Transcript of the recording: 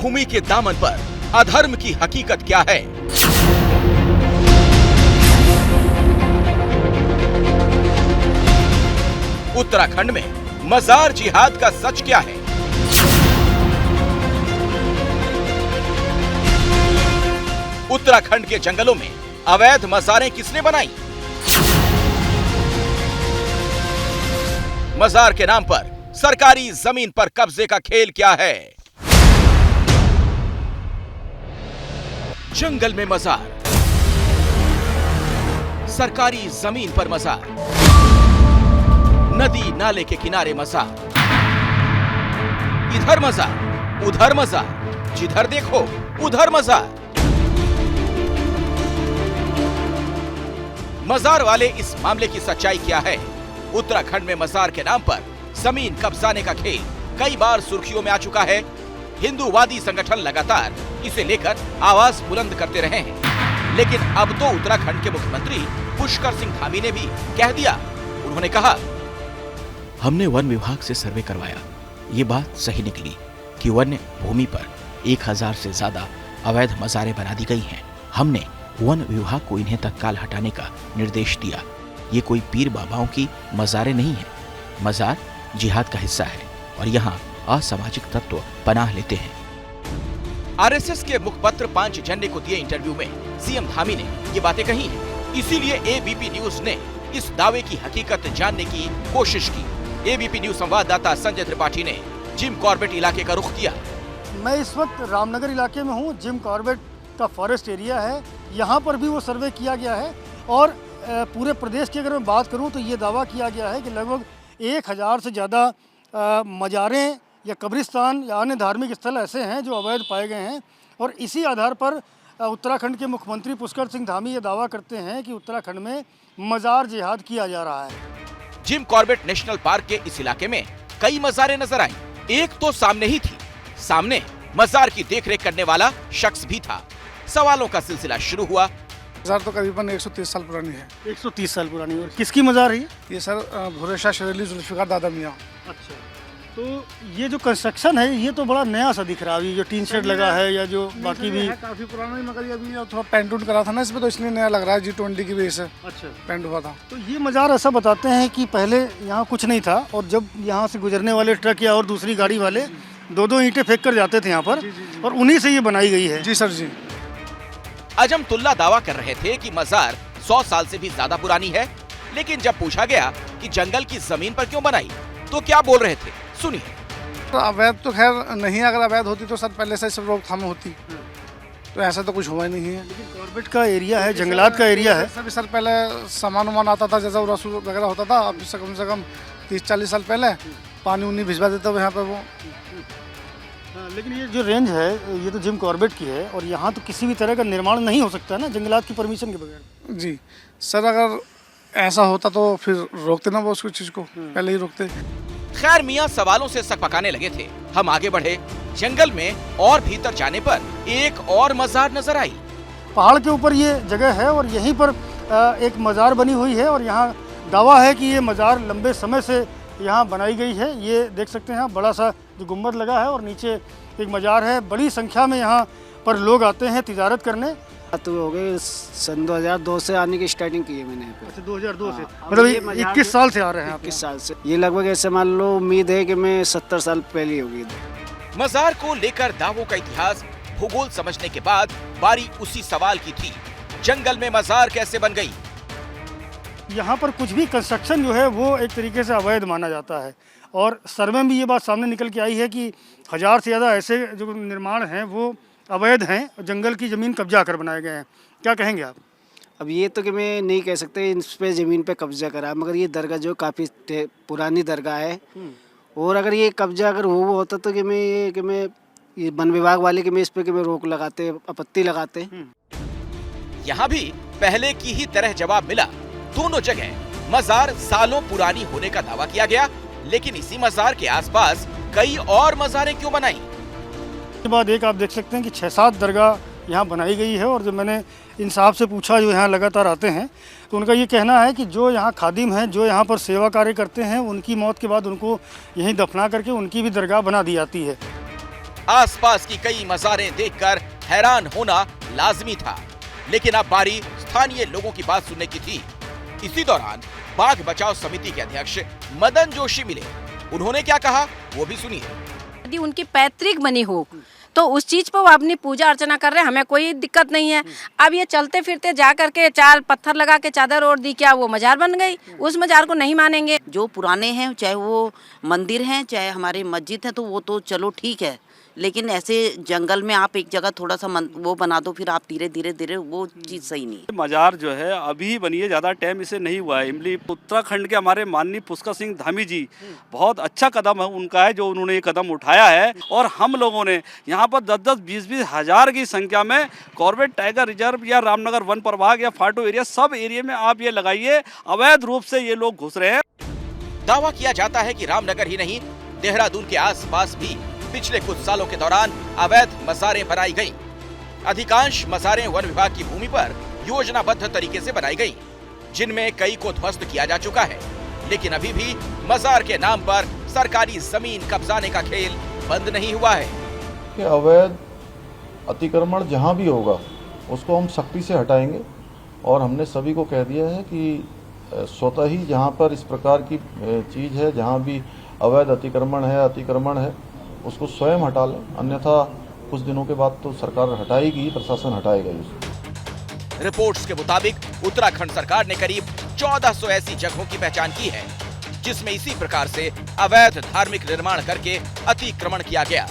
भूमि के दामन पर अधर्म की हकीकत क्या है? उत्तराखंड में मजार जिहाद का सच क्या है? उत्तराखंड के जंगलों में अवैध मजारें किसने बनाई? मजार के नाम पर सरकारी जमीन पर कब्जे का खेल क्या है? जंगल में मजार, सरकारी जमीन पर मजार, नदी नाले के किनारे मजार, इधर मजार उधर मजार, जिधर देखो उधर मजार। मजार वाले इस मामले की सच्चाई क्या है? उत्तराखंड में मजार के नाम पर जमीन कब्जाने का खेल कई बार सुर्खियों में आ चुका है। हिंदूवादी संगठन लगातार इसे लेकर आवाज बुलंद करते रहे हैं, लेकिन अब तो उत्तराखंड के मुख्यमंत्री पुष्कर सिंह धामी ने भी कह दिया। उन्होंने कहा, हमने वन विभाग से सर्वे करवाया, ये बात सही निकली कि वन्य भूमि पर 1000 से ज्यादा अवैध मजारें बना दी गई हैं। हमने वन विभाग को इन्हें तत्काल हटाने का निर्देश दिया। ये कोई पीर बाबाओं की मजारें नहीं है। मजार जिहाद का हिस्सा है और यहाँ असामाजिक तत्व पनाह लेते हैं। आरएसएस के मुखपत्र पांचजन्य को दिए इंटरव्यू में सीएम धामी ने ये बातें कही हैं। इसीलिए एबीपी न्यूज ने इस दावे की हकीकत जानने की कोशिश की। एबीपी न्यूज संवाददाता संजय त्रिपाठी ने जिम कॉर्बेट इलाके का रुख किया। मैं इस वक्त रामनगर इलाके में हूँ। जिम कॉर्बेट का फॉरेस्ट एरिया है, यहाँ पर भी वो सर्वे किया गया है और पूरे प्रदेश की अगर मैं बात करूँ तो ये दावा किया गया है कि लगभग 1000 से ज़्यादा मजारें या कब्रिस्तान या अन्य धार्मिक स्थल ऐसे हैं जो अवैध पाए गए हैं। और इसी आधार पर उत्तराखंड के मुख्यमंत्री पुष्कर सिंह धामी ये दावा करते हैं कि उत्तराखंड में मजार जिहाद किया जा रहा है। जिम कॉर्बेट नेशनल पार्क के इस इलाके में कई मजारें नजर आई। एक तो सामने ही थी। सामने मजार की देखरेख करने वाला शख्स भी था। सवालों का सिलसिला शुरू हुआ। मजार तो करीबन 130 साल पुरानी है। 130 साल पुरानी। और किसकी मजार है ये सर भूरे शाह शरीली जुल्फिकार दादा मियाँ। अच्छा, तो ये जो कंस्ट्रक्शन है ये तो बड़ा नया सा दिख रहा है। ये जो टीन शेड लगा है या जो बाकी भी काफी पुराना ही, मगर ये अभी थोड़ा पेंट उंट करा था ना इसमें, तो इसलिए नया लग रहा है। G20 की वजह से अच्छा पेंट हुआ था। तो ये मजार ऐसा बताते हैं कि पहले यहाँ कुछ नहीं था और जब यहाँ से गुजरने वाले ट्रक या और दूसरी गाड़ी वाले दो ईंटें फेंक कर जाते थे यहाँ पर और उन्हीं से ये बनाई गई है। जी सर जी। अजमतुल्ला दावा कर रहे थे कि मजार 100 साल से भी ज्यादा पुरानी है, लेकिन जब पूछा गया कि जंगल की जमीन पर क्यों बनाई तो क्या बोल रहे थे, सुनिए। तो अवैध तो खैर नहीं, अगर अवैध होती तो सर पहले से सब रोकथाम होती, तो ऐसा तो कुछ हुआ ही नहीं है। लेकिन कॉर्बेट का एरिया है, जंगलात का एरिया है। सर पहले सामान उमान आता था, जैसा रसूल वगैरह होता था, अब से कम 30-40 साल पहले पानी उन्नी भिजवा देता यहाँ पर वो। लेकिन ये जो रेंज है ये तो जिम कॉर्बेट की है और यहाँ तो किसी भी तरह का निर्माण नहीं हो सकता है ना जंगलात की परमिशन के बगैर। जी सर, अगर ऐसा होता तो फिर रोकते ना वो उसको चीज को, पहले ही रोकते। खैर मियां सवालों से सक पकाने लगे थे। हम आगे बढ़े। जंगल में और भीतर जाने पर एक और मजार नजर आई। पहाड़ के ऊपर ये जगह है और यहीं पर एक मजार बनी हुई है और यहाँ दावा है कि ये मजार लंबे समय से यहाँ बनाई गई है। ये देख सकते हैं बड़ा सा जो गुम्बद लगा है और नीचे एक मजार है। बड़ी संख्या में यहाँ पर लोग आते हैं तिजारत करने। तो हो गए सन 2002 से आने की स्टार्टिंग की है मैंने। अच्छा 2002 से, मतलब 21 साल से आ रहे हैं आप? 21 साल से। ये लगभग ऐसे मान लो उम्मीद है कि मैं 70 साल पहले होगी। मजार को लेकर दावों का इतिहास भूगोल समझने के बाद बारी उसी सवाल की थी, जंगल में मजार कैसे बन गई? यहाँ पर कुछ भी कंस्ट्रक्शन जो है वो एक तरीके से अवैध माना जाता है और सर्वे में भी ये बात सामने निकल के आई है कि 1000 से ज़्यादा ऐसे जो निर्माण हैं वो अवैध हैं, जंगल की ज़मीन कब्जा कर बनाए गए हैं। क्या कहेंगे आप? अब ये तो कि मैं नहीं कह सकते इन पे ज़मीन पे कब्जा करा, मगर ये दरगाह जो काफ़ी पुरानी दरगाह है और अगर ये कब्जा अगर हुआ होता तो कि मैं ये वन विभाग वाले कि मैं इस पे कि मैं रोक लगाते, आपत्ति लगाते। यहाँ भी पहले की ही तरह जवाब मिला। दोनों जगह मजार सालों पुरानी होने का दावा किया गया, लेकिन इसी मजार के आसपास कई और मजारें क्यों बनाई? के बाद एक आप देख सकते हैं कि 6-7 दरगाह यहाँ बनाई गई है और जब मैंने इन साहब से पूछा जो यहाँ लगातार आते हैं तो उनका ये कहना है कि जो यहाँ खादिम हैं, जो यहाँ पर सेवा कार्य करते हैं, उनकी मौत के बाद उनको यहीं दफना करके उनकी भी दरगाह बना दी जाती है। आसपास की कई मज़ारें देखकर हैरान होना लाजमी था, लेकिन अब बारी स्थानीय लोगों की बात सुनने की थी। इसी दौरान बाघ बचाओ समिति के अध्यक्ष मदन जोशी मिले। उन्होंने क्या कहा वो भी सुनिए। यदि उनकी पैतृक बनी हो तो उस चीज पर वो अपनी पूजा अर्चना कर रहे हैं, हमें कोई दिक्कत नहीं है। अब ये चलते फिरते जा करके 4 पत्थर लगा के चादर ओढ़ दी, क्या वो मजार बन गई? उस मजार को नहीं मानेंगे। जो पुराने हैं, चाहे वो मंदिर हैं चाहे हमारी मस्जिद है, तो वो तो चलो ठीक है, लेकिन ऐसे जंगल में आप एक जगह थोड़ा सा वो बना दो, फिर आप धीरे धीरे वो चीज़ सही नहीं है। मजार जो है अभी बनी है, ज़्यादा टाइम इसे नहीं हुआ है। इमली उत्तराखंड के हमारे माननीय पुष्कर सिंह धामी जी, बहुत अच्छा कदम है उनका है जो उन्होंने ये कदम उठाया है। और हम लोगों ने यहाँ पर 10-10, 20-20 हज़ार की संख्या में कॉर्बेट टाइगर रिजर्व या रामनगर वन प्रभाग या फाटो एरिया, सब एरिया में आप ये लगाइए, अवैध रूप से ये लोग घुस रहे हैं। दावा किया जाता है कि रामनगर ही नहीं, देहरादून के आसपास भी पिछले कुछ सालों के दौरान अवैध मज़ारें बनाई गईं। अधिकांश मज़ारें वन विभाग की भूमि पर योजनाबद्ध तरीके से बनाई गईं, जिनमें कई को ध्वस्त किया जा चुका है। लेकिन अभी भी मज़ार के नाम पर सरकारी जमीन कब्जाने का खेल बंद नहीं हुआ है। कि अवैध अतिक्रमण जहां भी होगा उसको हम सख्ती से हटाएंगे, और हमने सभी को कह दिया है कि स्वतः ही जहां पर इस प्रकार की चीज़ है, जहां भी अवैध अतिक्रमण है उसको स्वयं हटा लें, अन्यथा कुछ दिनों के बाद तो सरकार हटाएगी, प्रशासन हटाएगा इसको। रिपोर्ट्स के मुताबिक उत्तराखंड सरकार ने करीब 1400 ऐसी जगहों की पहचान की है जिसमें इसी प्रकार से अवैध धार्मिक निर्माण करके अतिक्रमण किया गया।